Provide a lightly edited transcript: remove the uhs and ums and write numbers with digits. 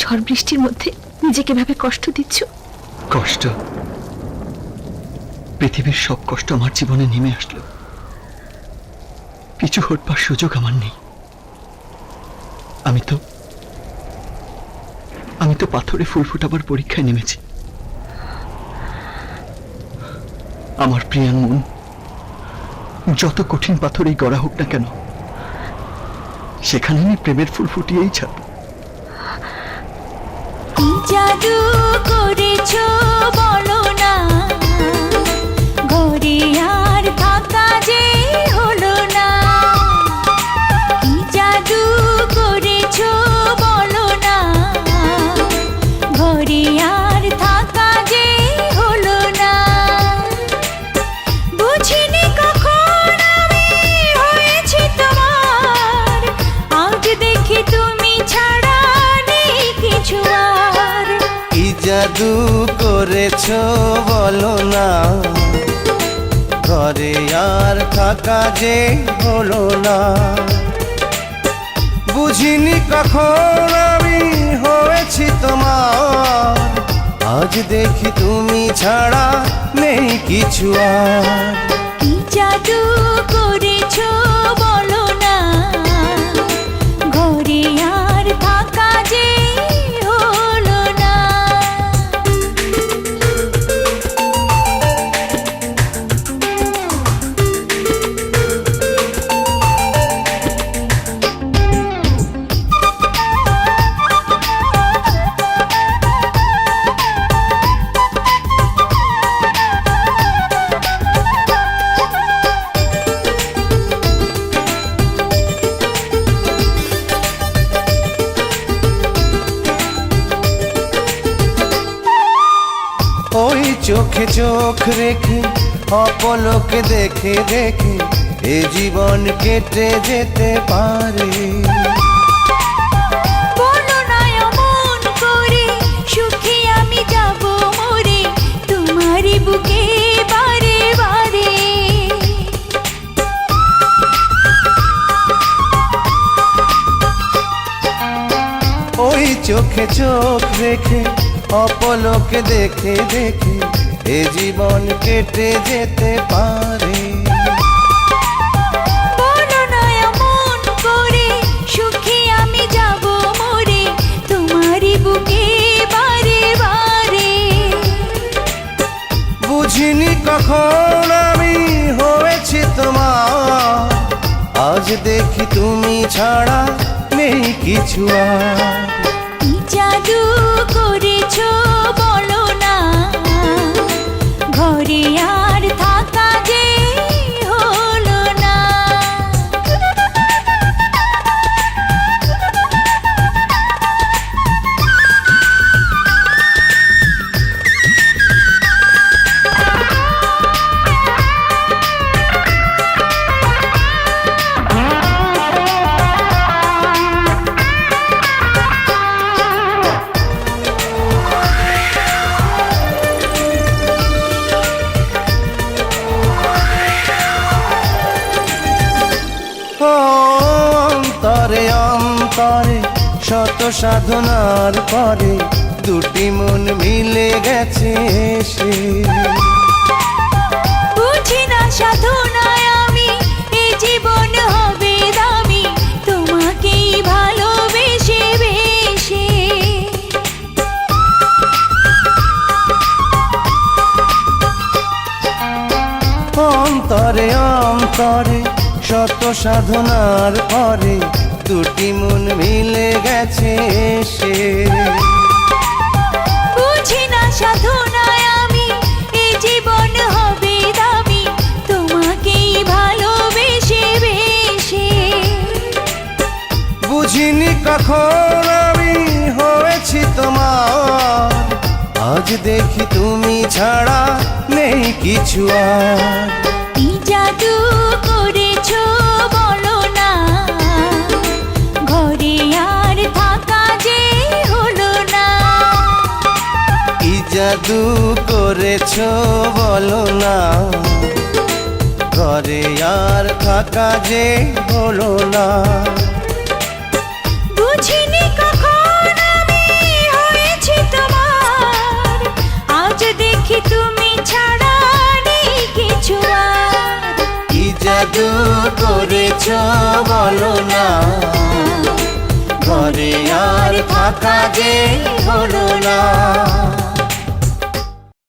ঝড় বৃষ্টির মধ্যে নিজেকে ভাবে কষ্ট দিচ্ছ? কষ্ট? পৃথিবীর সব কষ্ট আমার জীবনে নেমে আসলো, কিছু হটবার সুযোগ আমার নেই। আমি তো পাথরে ফুল ফোটাবার পরীক্ষায় নেমেছি। আমার প্রিয়ার মন যত কঠিন পাথরেই গড়া হোক না কেন, সেখানে আমি প্রেমের ফুল ফুটিয়েই ছাড়ব। কি জাদু করেছো বলো না, ঘরে আর থাকা যে হলো না। কি জাদু করেছো বলো না, ঘরে আর থাকা যে হলো না। বুঝিনি কখন আমি হয়েছি তোমার, আজ দেখি তুমি ছাড়া নেই কিছু আর। কি জাদু করেছো বলো না, ঘরে আর থাকা যে হলো না। বুঝিনি কখন আমি হয়েছি তোমার, আজ দেখি তুমি ছাড়া নেই কিছু আর। কি জাদু করেছো বলো না, ঘরে আর থাকা যে হলো না। ওই চোখে চোখ রেখে অপলকে দেখে দেখে এ জীবন কেটে যেতে পারে। বলো না অমন করে, সুখে আমি যাব মরে তোমারই বুকে বারে বারে। ওই চোখে চোখ রেখে অপলকে দেখে দেখে এ জীবন কেটে যেতে পারে। বলো না এমন করে, সুখে আমি যাব মরে তোমারই বুকে বারে বারে। বুঝিনি কখন আমি হয়েছি তোমার, আজ দেখি তুমি ছাড়া নেই কিছু আর। কি জাদু করেছো বলো না, ঘরে আর থাকা যে হলো না। অন্তরে অন্তরে শত সাধনার পরে দুটি মন মিলে গেছে সে। বুঝি না সাধনায় আমি এ জীবন হবে দামি, তোমাকেই ভালোবেসে বেশে। অন্তরে অন্তরে শত সাধনার পরে দুটি মন মিলে গেছে সে। বুঝি না সাধনায় আমি এ জীবন হবে দামি, তোমাকেই ভালোবেসে বেশে। বুঝিনি কখন আমি হয়েছি তোমার, আজ দেখি তুমি ছাড়া নেই কিছু আর। কি জাদু করেছো বলো না, ঘরে আর থাকা যে হলো না। কি জাদু করেছো বলো না, ঘরে আর থাকা যে হলো না। বুঝিনি কখন আমি সখী তুমি ছাড়া নেই কিছু আর। কি জাদু করেছ বলো না, ঘরে আর থাকা যে হলো না।